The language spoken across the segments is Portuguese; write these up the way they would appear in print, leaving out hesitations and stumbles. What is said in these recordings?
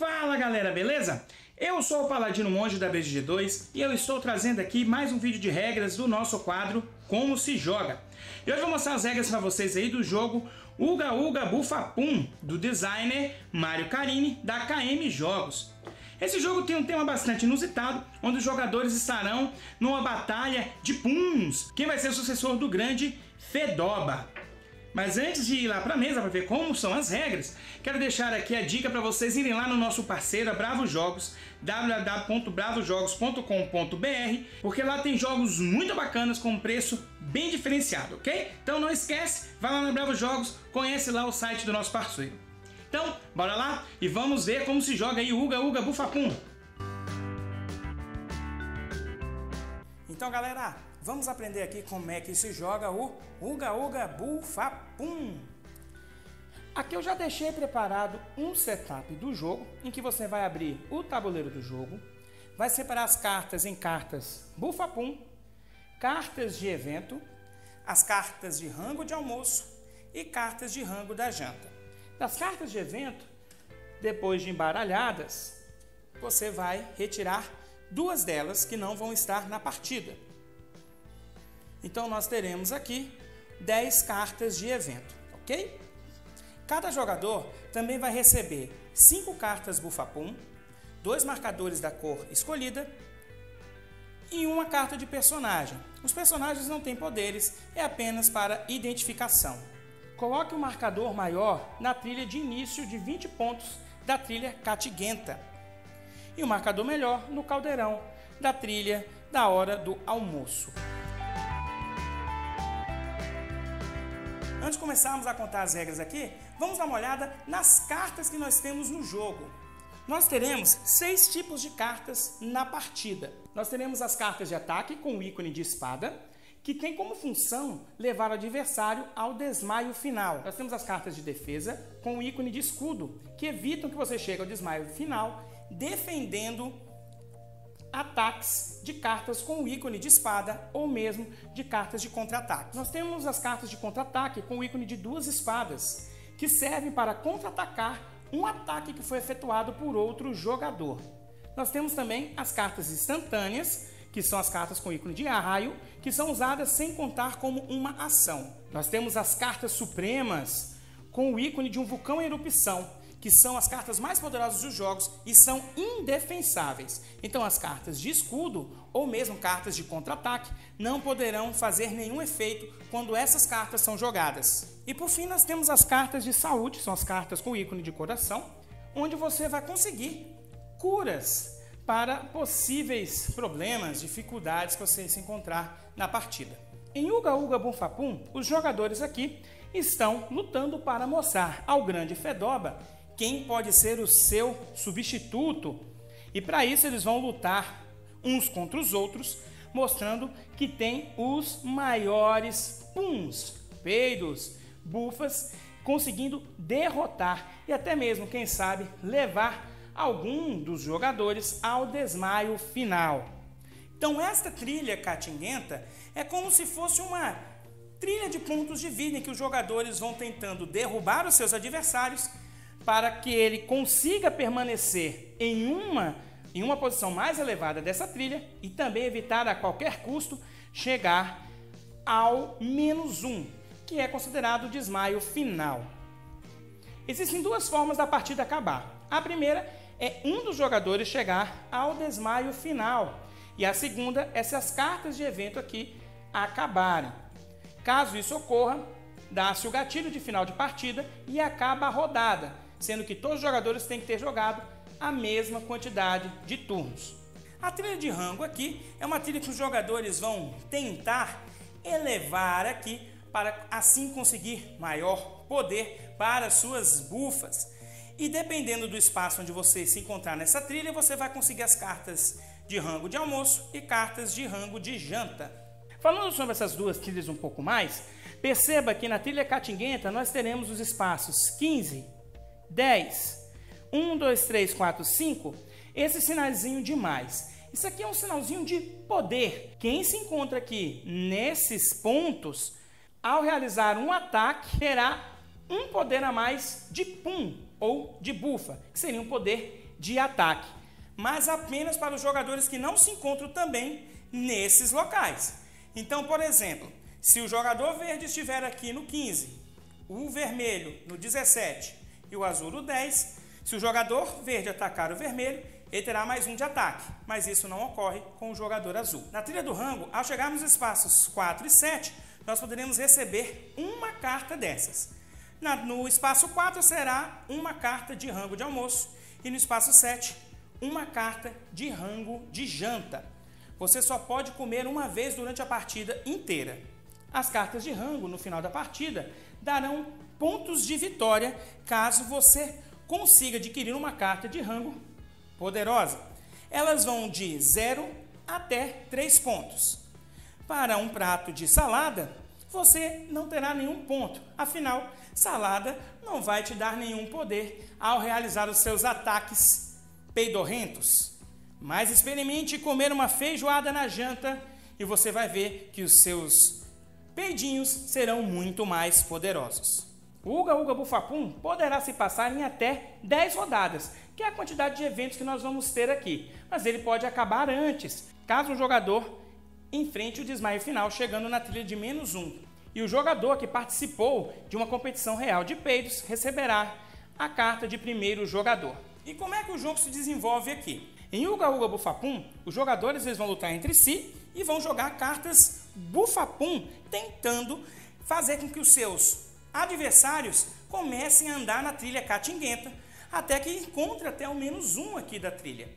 Fala galera, beleza? Eu sou o Paladino Monge da BGG2 e eu estou trazendo aqui mais um vídeo de regras do nosso quadro Como se Joga. E hoje eu vou mostrar as regras para vocês aí do jogo Uga Uga Bufapum, do designer Mário Carini, da KM Jogos. Esse jogo tem um tema bastante inusitado, onde os jogadores estarão numa batalha de puns. Quem vai ser o sucessor do grande Fedoba? Mas antes de ir lá para a mesa para ver como são as regras, quero deixar aqui a dica para vocês irem lá no nosso parceiro, a Bravo Jogos, www.bravojogos.com.br, porque lá tem jogos muito bacanas com preço bem diferenciado, ok? Então não esquece, vai lá na Bravo Jogos, conhece lá o site do nosso parceiro. Então, bora lá e vamos ver como se joga aí o Uga Uga Bufapum. Então galera, vamos aprender aqui como é que se joga o Uga Uga Bufapum. Aqui eu já deixei preparado um setup do jogo, em que você vai abrir o tabuleiro do jogo, vai separar as cartas em cartas Bufapum, cartas de evento, as cartas de rango de almoço e cartas de rango da janta. Das cartas de evento, depois de embaralhadas, você vai retirar duas delas que não vão estar na partida. Então nós teremos aqui 10 cartas de evento, ok? Cada jogador também vai receber 5 cartas Bufapum, 2 marcadores da cor escolhida e uma carta de personagem. Os personagens não têm poderes, é apenas para identificação. Coloque o marcador maior na trilha de início de 20 pontos da trilha Catinguenta e o marcador melhor no caldeirão da trilha da hora do almoço. Antes de começarmos a contar as regras aqui, vamos dar uma olhada nas cartas que nós temos no jogo. Nós teremos 6 tipos de cartas na partida. Nós teremos as cartas de ataque com o ícone de espada, que tem como função levar o adversário ao desmaio final. Nós temos as cartas de defesa com o ícone de escudo, que evitam que você chegue ao desmaio final, defendendo ataques de cartas com o ícone de espada ou mesmo de cartas de contra-ataque. Nós temos as cartas de contra-ataque com o ícone de 2 espadas, que servem para contra-atacar um ataque que foi efetuado por outro jogador. Nós temos também as cartas instantâneas, que são as cartas com ícone de raio, que são usadas sem contar como uma ação. Nós temos as cartas supremas com o ícone de um vulcão em erupção, que são as cartas mais poderosas dos jogos e são indefensáveis. Então as cartas de escudo ou mesmo cartas de contra-ataque não poderão fazer nenhum efeito quando essas cartas são jogadas. E por fim nós temos as cartas de saúde, são as cartas com ícone de coração, onde você vai conseguir curas para possíveis problemas, dificuldades que você se encontrar na partida. Em Uga Uga Bufapum, os jogadores aqui estão lutando para mostrar ao grande Fedoba quem pode ser o seu substituto. E para isso eles vão lutar uns contra os outros, mostrando que tem os maiores puns, peidos, bufas, conseguindo derrotar e até mesmo, quem sabe, levar algum dos jogadores ao desmaio final. Então esta trilha Catinguenta é como se fosse uma trilha de pontos de vida em que os jogadores vão tentando derrubar os seus adversários para que ele consiga permanecer em uma posição mais elevada dessa trilha e também evitar a qualquer custo chegar ao -1, que é considerado o desmaio final. Existem 2 formas da partida acabar. A primeira é um dos jogadores chegar ao desmaio final e a segunda é se as cartas de evento aqui acabarem. Caso isso ocorra, dá-se o gatilho de final de partida e acaba a rodada, sendo que todos os jogadores têm que ter jogado a mesma quantidade de turnos. A trilha de rango aqui é uma trilha que os jogadores vão tentar elevar aqui para assim conseguir maior poder para suas bufas. E dependendo do espaço onde você se encontrar nessa trilha, você vai conseguir as cartas de rango de almoço e cartas de rango de janta. Falando sobre essas 2 trilhas um pouco mais, perceba que na trilha Catinguenta nós teremos os espaços 15, 10, 1, 2, 3, 4, 5, esse sinalzinho de mais. Isso aqui é um sinalzinho de poder. Quem se encontra aqui nesses pontos, ao realizar um ataque, terá um poder a mais de pum ou de bufa, que seria um poder de ataque, mas apenas para os jogadores que não se encontram também nesses locais. Então, por exemplo, se o jogador verde estiver aqui no 15, o vermelho no 17 e o azul no 10, se o jogador verde atacar o vermelho, ele terá mais um de ataque, mas isso não ocorre com o jogador azul. Na trilha do rango, ao chegarmos nos espaços 4 e 7, nós poderemos receber uma carta dessas. No espaço 4 será uma carta de rango de almoço e no espaço 7, uma carta de rango de janta. Você só pode comer uma vez durante a partida inteira. As cartas de rango no final da partida darão pontos de vitória caso você consiga adquirir uma carta de rango poderosa. Elas vão de 0 até 3 pontos. Para um prato de salada, você não terá nenhum ponto. Afinal, salada não vai te dar nenhum poder ao realizar os seus ataques peidorrentos. Mas experimente comer uma feijoada na janta e você vai ver que os seus peidinhos serão muito mais poderosos. O Uga Uga Bufapum poderá se passar em até 10 rodadas, que é a quantidade de eventos que nós vamos ter aqui. Mas ele pode acabar antes, caso o jogador enfrente o desmaio final, chegando na trilha de -1. E o jogador que participou de uma competição real de peidos receberá a carta de primeiro jogador. E como é que o jogo se desenvolve aqui? Em Uga Uga Bufapum, os jogadores eles vão lutar entre si e vão jogar cartas Bufapum, tentando fazer com que os seus adversários comecem a andar na trilha catinguenta até que encontre até o -1 aqui da trilha.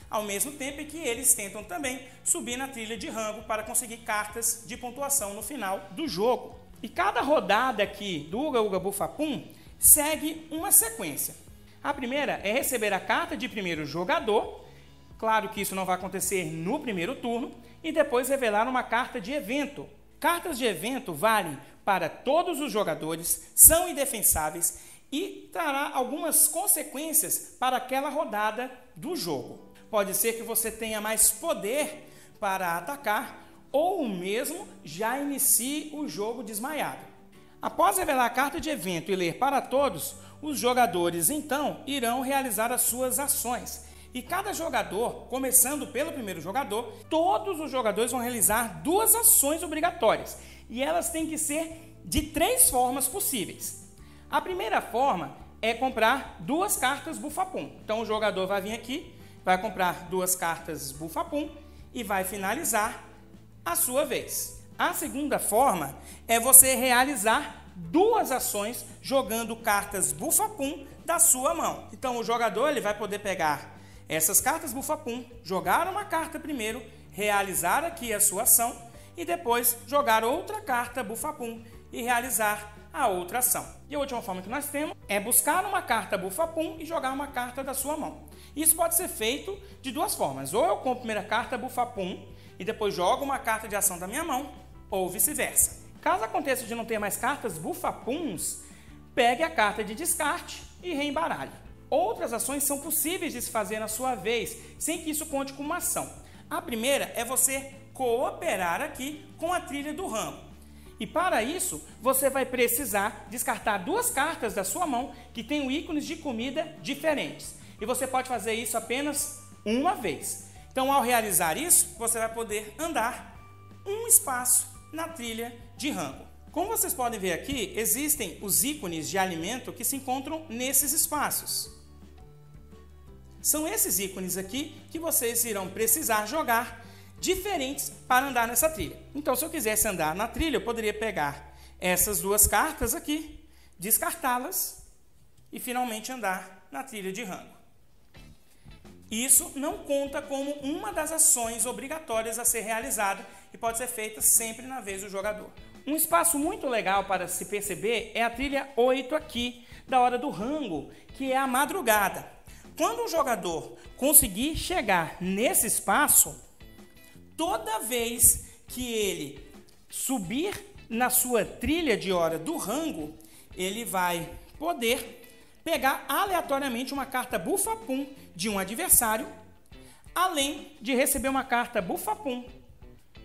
Ao mesmo tempo que eles tentam também subir na trilha de rango para conseguir cartas de pontuação no final do jogo. E cada rodada aqui do Uga Uga Bufapum segue uma sequência. A primeira é receber a carta de primeiro jogador, claro que isso não vai acontecer no primeiro turno, e depois revelar uma carta de evento. Cartas de evento valem para todos os jogadores, são indefensáveis e trará algumas consequências para aquela rodada do jogo. Pode ser que você tenha mais poder para atacar ou mesmo já inicie o jogo desmaiado. Após revelar a carta de evento e ler para todos, os jogadores então irão realizar as suas ações. E cada jogador, começando pelo primeiro jogador, todos os jogadores vão realizar 2 ações obrigatórias. E elas têm que ser de 3 formas possíveis. A primeira forma é comprar 2 cartas Bufapum. Então o jogador vai vir aqui, vai comprar 2 cartas Bufapum e vai finalizar a sua vez. A segunda forma é você realizar 2 ações jogando cartas Bufapum da sua mão. Então o jogador ele vai poder pegar essas cartas Bufapum, jogar uma carta primeiro, realizar aqui a sua ação e depois jogar outra carta Bufapum e realizar a outra ação. E a última forma que nós temos é buscar uma carta Bufapum e jogar uma carta da sua mão. Isso pode ser feito de 2 formas. Ou eu compro a primeira carta Bufapum e depois jogo uma carta de ação da minha mão, ou vice-versa. Caso aconteça de não ter mais cartas Bufapuns, pegue a carta de descarte e reembaralhe. Outras ações são possíveis de se fazer na sua vez, sem que isso conte com uma ação. A primeira é você cooperar aqui com a trilha do rango. E para isso, você vai precisar descartar 2 cartas da sua mão que tenham ícones de comida diferentes. E você pode fazer isso apenas uma vez. Então, ao realizar isso, você vai poder andar um espaço na trilha de rango. Como vocês podem ver aqui, existem os ícones de alimento que se encontram nesses espaços. São esses ícones aqui que vocês irão precisar jogar diferentes para andar nessa trilha. Então, se eu quisesse andar na trilha, eu poderia pegar essas 2 cartas aqui, descartá-las e finalmente andar na trilha de rango. Isso não conta como uma das ações obrigatórias a ser realizada e pode ser feita sempre na vez do jogador. Um espaço muito legal para se perceber é a trilha 8 aqui, da hora do rango, que é a madrugada. Quando o jogador conseguir chegar nesse espaço, toda vez que ele subir na sua trilha de hora do rango, ele vai poder pegar aleatoriamente uma carta Bufapum de um adversário, além de receber uma carta Bufapum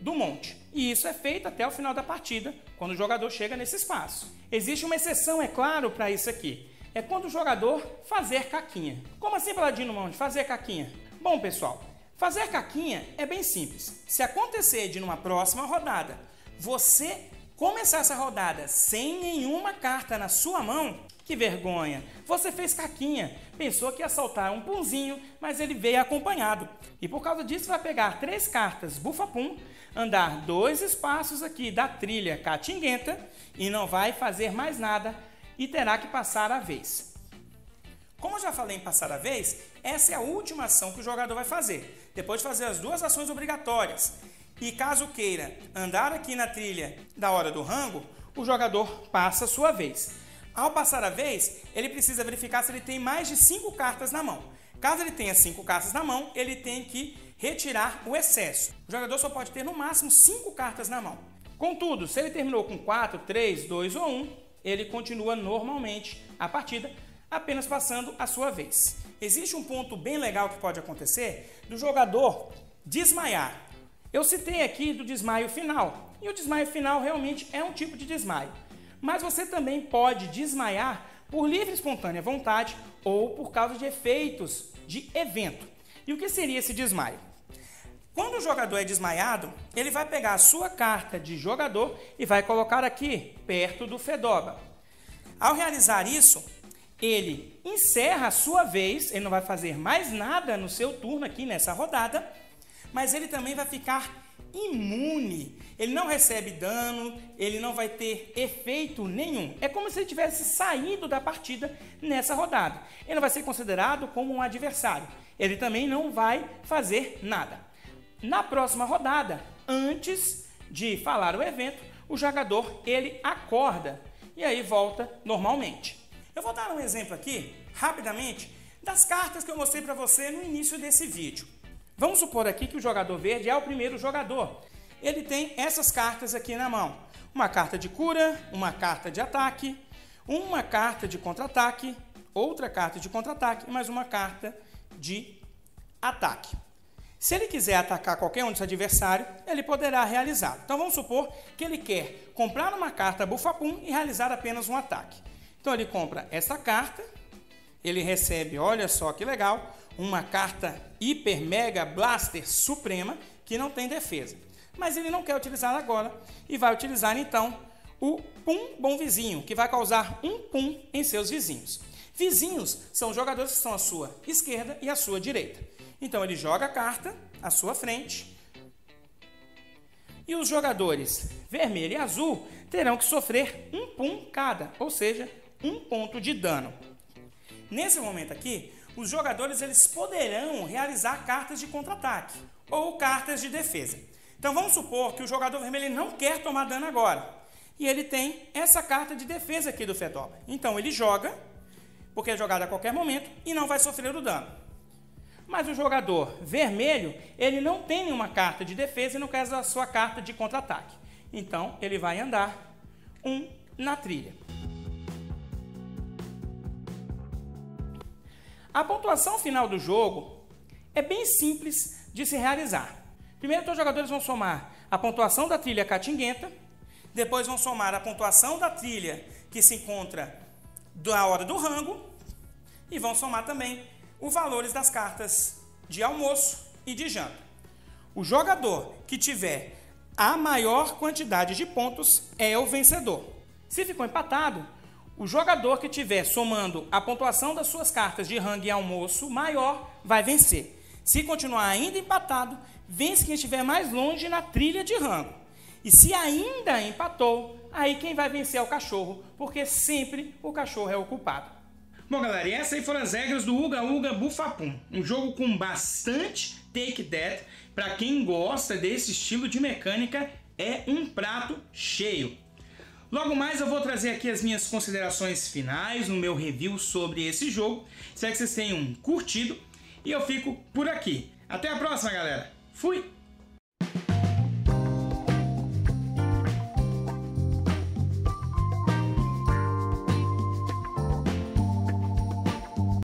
do monte. E isso é feito até o final da partida, quando o jogador chega nesse espaço. Existe uma exceção, é claro, para isso aqui. é quando o jogador fazer caquinha. Como assim, Paladino Monte, fazer caquinha? Bom, pessoal, fazer caquinha é bem simples. Se acontecer de numa próxima rodada, você começar essa rodada sem nenhuma carta na sua mão, que vergonha! Você fez caquinha, pensou que ia soltar um punzinho, mas ele veio acompanhado. E por causa disso vai pegar 3 cartas Bufapum, andar 2 espaços aqui da trilha Catinguenta e não vai fazer mais nada e terá que passar a vez. Como eu já falei em passar a vez, essa é a última ação que o jogador vai fazer, depois de fazer as 2 ações obrigatórias. E caso queira andar aqui na trilha da hora do rango, o jogador passa a sua vez. Ao passar a vez, ele precisa verificar se ele tem mais de 5 cartas na mão. Caso ele tenha 5 cartas na mão, ele tem que retirar o excesso. O jogador só pode ter no máximo 5 cartas na mão. Contudo, se ele terminou com 4, 3, 2 ou 1, ele continua normalmente a partida, apenas passando a sua vez. Existe um ponto bem legal que pode acontecer do jogador desmaiar. Eu citei aqui do desmaio final, e o desmaio final realmente é um tipo de desmaio. Mas você também pode desmaiar por livre e espontânea vontade ou por causa de efeitos de evento. E o que seria esse desmaio? Quando o jogador é desmaiado, ele vai pegar a sua carta de jogador e vai colocar aqui, perto do Fedoba. Ao realizar isso, ele encerra a sua vez, ele não vai fazer mais nada no seu turno aqui nessa rodada, mas ele também vai ficar imune. Ele não recebe dano, ele não vai ter efeito nenhum. É como se ele tivesse saído da partida nessa rodada. Ele não vai ser considerado como um adversário. Ele também não vai fazer nada. Na próxima rodada, antes de falar o evento, o jogador ele acorda e aí volta normalmente. Eu vou dar um exemplo aqui, rapidamente, das cartas que eu mostrei para você no início desse vídeo. Vamos supor aqui que o jogador verde é o primeiro jogador. Ele tem essas cartas aqui na mão. Uma carta de cura, uma carta de ataque, uma carta de contra-ataque, outra carta de contra-ataque e mais uma carta de ataque. Se ele quiser atacar qualquer um dos adversários, ele poderá realizar. Então vamos supor que ele quer comprar uma carta Bufapum e realizar apenas um ataque. Então ele compra essa carta, ele recebe, olha só que legal, uma carta Hiper Mega Blaster Suprema que não tem defesa. Mas ele não quer utilizar agora e vai utilizar então o Pum Bom Vizinho, que vai causar um Pum em seus vizinhos. Vizinhos são jogadores que estão à sua esquerda e à sua direita. Então ele joga a carta à sua frente e os jogadores vermelho e azul terão que sofrer um Pum cada, ou seja, um ponto de dano. Nesse momento aqui, os jogadores eles poderão realizar cartas de contra-ataque ou cartas de defesa. Então vamos supor que o jogador vermelho não quer tomar dano agora. E ele tem essa carta de defesa aqui do Fedoba. Então ele joga, porque é jogado a qualquer momento, e não vai sofrer o dano. Mas o jogador vermelho, ele não tem nenhuma carta de defesa e não quer usar a sua carta de contra-ataque. Então ele vai andar um na trilha. A pontuação final do jogo é bem simples de se realizar. Primeiro, os jogadores vão somar a pontuação da trilha Catinguenta, depois vão somar a pontuação da trilha que se encontra da hora do rango e vão somar também os valores das cartas de almoço e de janta. O jogador que tiver a maior quantidade de pontos é o vencedor. Se ficou empatado, o jogador que tiver somando a pontuação das suas cartas de rango e almoço maior vai vencer. Se continuar ainda empatado, vence quem estiver mais longe na trilha de rango. E se ainda empatou, aí quem vai vencer é o cachorro, porque sempre o cachorro é o culpado. Bom, galera, e essas aí foram as regras do Uga Uga Bufapum. Um jogo com bastante take that. Para quem gosta desse estilo de mecânica, é um prato cheio. Logo mais eu vou trazer aqui as minhas considerações finais no meu review sobre esse jogo. Espero que vocês tenham curtido. E eu fico por aqui. Até a próxima, galera. Fui!